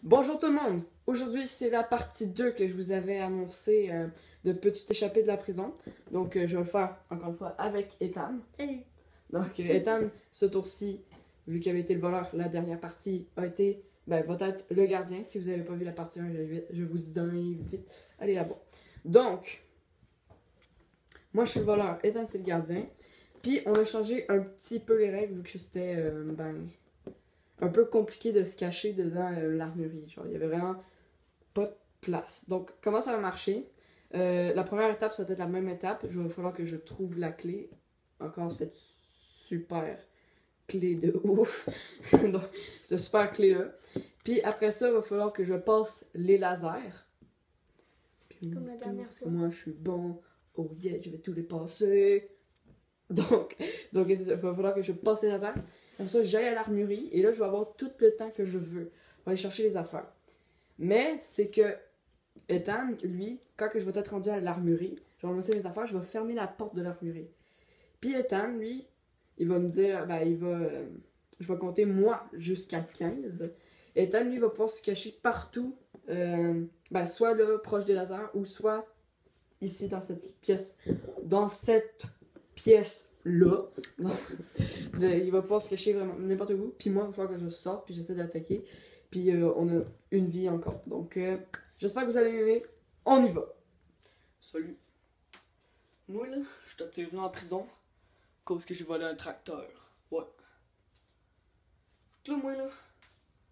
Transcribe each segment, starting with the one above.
Bonjour tout le monde! Aujourd'hui, c'est la partie 2 que je vous avais annoncé de Peux-tu t'échapper de la prison. Donc, je vais le faire encore une fois avec Ethan. Salut! Donc, Ethan, ce tour-ci, vu qu'il avait été le voleur, la dernière partie va être le gardien. Si vous n'avez pas vu la partie 1, je vous invite à aller là-bas. Donc, moi je suis le voleur, Ethan c'est le gardien. Puis, on a changé un petit peu les règles vu que c'était un peu compliqué de se cacher dedans l'armurerie. Genre, il y avait vraiment pas de place. Donc, comment ça va marcher? La première étape, ça va être la même étape. Il va falloir que je trouve la clé. Encore cette super clé de ouf. Donc, cette super clé-là. Puis après ça, il va falloir que je passe les lasers. Puis, Comme la dernière fois. moi, je suis bon. Oh yeah, je vais tous les passer. Donc il va falloir que je passe les lasers. Comme ça, j'aille à l'armurerie et là, je vais avoir tout le temps que je veux pour aller chercher les affaires. Mais c'est que Ethan, lui, quand que je vais être rendu à l'armurerie, je vais ramasser mes affaires, je vais fermer la porte de l'armurerie. Puis Ethan, lui, il va me dire, je vais compter moi jusqu'à 15. Ethan, lui, va pouvoir se cacher partout, soit là, proche des lasers, ou soit ici, dans cette pièce. Dans cette pièce-là. Il va pouvoir se cacher vraiment n'importe où. Puis moi, il va falloir que je sorte, puis j'essaie d'attaquer. Puis on a une vie encore. Donc, j'espère que vous allez m'aimer. On y va! Salut. Moi, là, je suis atterri en prison cause que j'ai volé un tracteur. Ouais. Là, moi, là,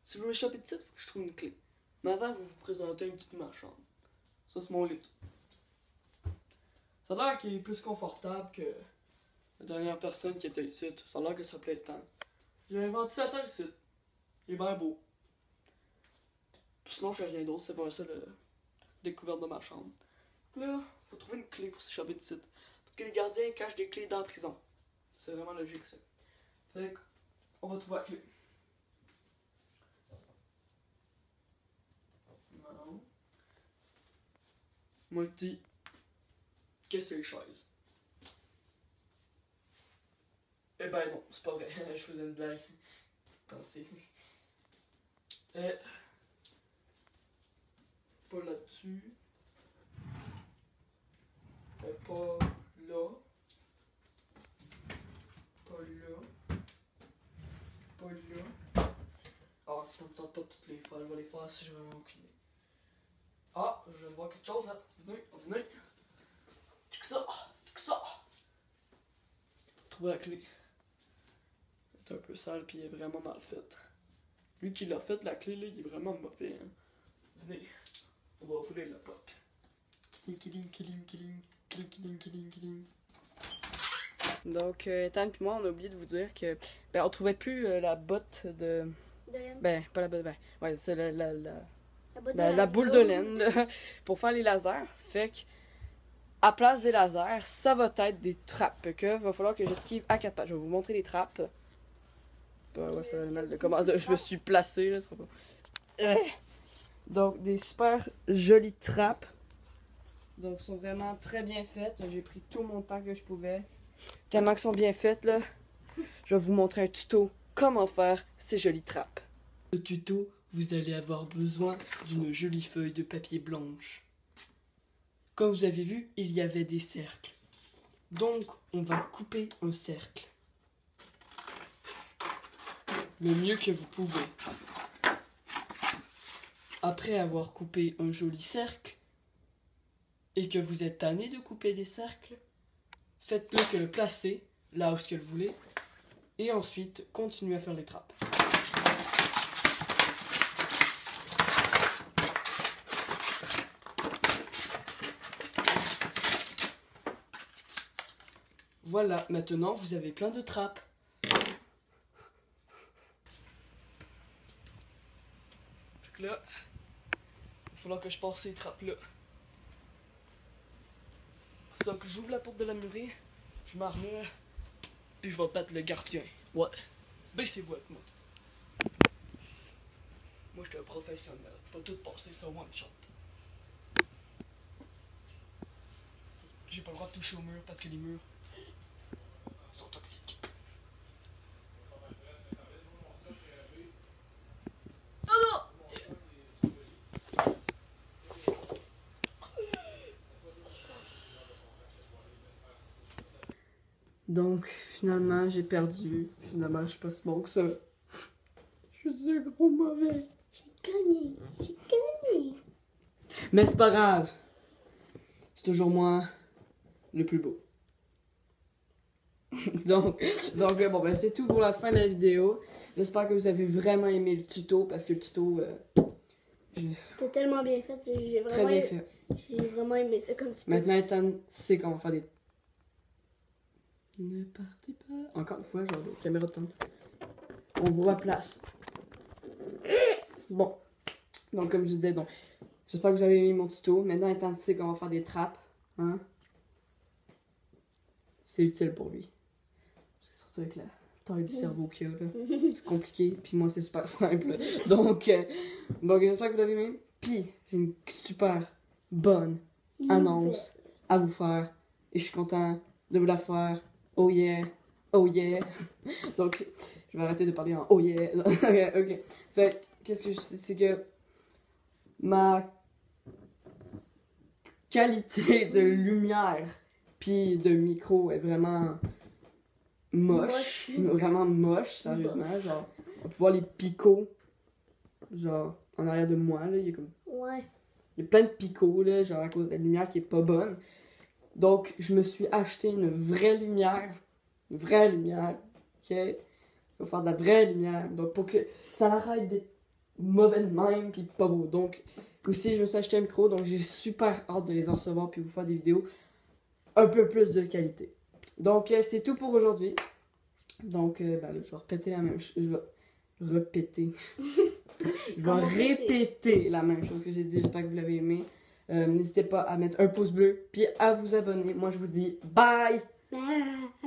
si je veux m'échapper de titre, faut que je trouve une clé. Mais avant, vous vous présentez un petit peu ma chambre. Ça, c'est mon lit. Ça a l'air qu'il est plus confortable que la dernière personne qui était ici. Ça a l'air que ça plaît tant. J'ai un ventilateur ici. Il est bien beau. Sinon, je fais rien d'autre. C'est pas ça la découverte de ma chambre. Là, faut trouver une clé pour s'échapper de site. Parce que les gardiens cachent des clés dans la prison. C'est vraiment logique, ça. Fait qu'on va trouver la clé. Non. Moi, je dis que c'est les chaises. Eh ben non, c'est pas vrai. Je faisais une blague. Pensez. Pas là-dessus. Pas là. Pas là. Pas là. Ah, ça me tente pas de toutes les faire. Je vais les faire si j'ai vraiment aucune idée. Ah, je viens de voir quelque chose là. Venez. Check ça. Trouver la clé. C'est un peu sale puis il est vraiment mal fait. Lui qui l'a fait, la clé là, il est vraiment mauvais. Hein. Venez. On va ouvrir la porte. Killing. Donc, Ethan et moi, on a oublié de vous dire que on trouvait plus la botte de. De laine. Pas la botte, ouais, c'est La boule de laine pour faire les lasers. Fait que, à place des lasers, ça va être des trappes. Que va falloir que j'esquive à 4 pattes. Je vais vous montrer les trappes. Ouais, ça va mal de comment je me suis placé là, ça sera pas. Donc, des super jolies trappes. Donc, elles sont vraiment très bien faites. J'ai pris tout mon temps que je pouvais. Tellement qu'elles sont bien faites, là. Je vais vous montrer un tuto comment faire ces jolies trappes. Ce tuto, vous allez avoir besoin d'une jolie feuille de papier blanche. Comme vous avez vu, il y avait des cercles. Donc, on va couper un cercle. Le mieux que vous pouvez. Après avoir coupé un joli cercle, et que vous êtes tanné de couper des cercles, faites-le que le placer là où ce que vous voulez, et ensuite continuez à faire les trappes. Voilà, maintenant vous avez plein de trappes. Donc là, il va falloir que je passe ces trappes-là. Donc j'ouvre la porte de la murée, je m'armure, puis je vais battre le gardien. Ouais. Baissez-vous avec moi. Moi je suis un professionnel, je vais tout passer sur one shot. J'ai pas le droit de toucher au mur parce que les murs sont toxiques. Oh non! Donc, finalement, j'ai perdu. Finalement, je suis pas si bon que ça. Je suis un gros mauvais. J'ai gagné. Mais c'est pas grave. C'est toujours moi le plus beau. donc bon, ben c'est tout pour la fin de la vidéo. J'espère que vous avez vraiment aimé le tuto parce que le tuto, T'as tellement bien fait. J'ai très vraiment, bien fait. j'ai vraiment aimé ça comme tuto. Maintenant, Ethan sait qu'on va faire des... Ne partez pas. Encore une fois, genre, de caméra de temps. On vous replace. Bon. Donc, comme je disais, donc, j'espère que vous avez aimé mon tuto. Maintenant, Ethan sait qu'on va faire des trappes. Hein? C'est utile pour lui. C'est surtout avec la taille du cerveau qu'il y a, là. C'est compliqué, puis moi, c'est super simple. Donc, j'espère que vous l'avez aimé. Puis, j'ai une super bonne annonce à vous faire. Et je suis content de vous la faire. Oh yeah, oh yeah. Donc, je vais arrêter de parler en oh yeah. Ok. Fait, qu'est-ce que je sais, c'est que ma qualité de lumière puis de micro est vraiment moche. Vraiment moche, sérieusement. Genre, on peut voir les picots, genre, en arrière de moi, là. Il y a comme... Ouais. Il y a plein de picots, là, genre, à cause de la lumière qui est pas bonne. Donc, je me suis acheté une vraie lumière. Une vraie lumière. Ok? Je vais faire de la vraie lumière. Donc, pour que ça arrête d'être mauvais de même puis pas beau. Donc, aussi, je me suis acheté un micro. Donc, j'ai super hâte de les en recevoir puis vous faire des vidéos un peu plus de qualité. Donc, c'est tout pour aujourd'hui. Donc, ben là, je vais répéter la même chose. Je vais répéter. Je vais répéter la même chose que j'ai dit. J'espère que vous l'avez aimé. N'hésitez pas à mettre un pouce bleu puis à vous abonner. Moi, je vous dis bye! Ah.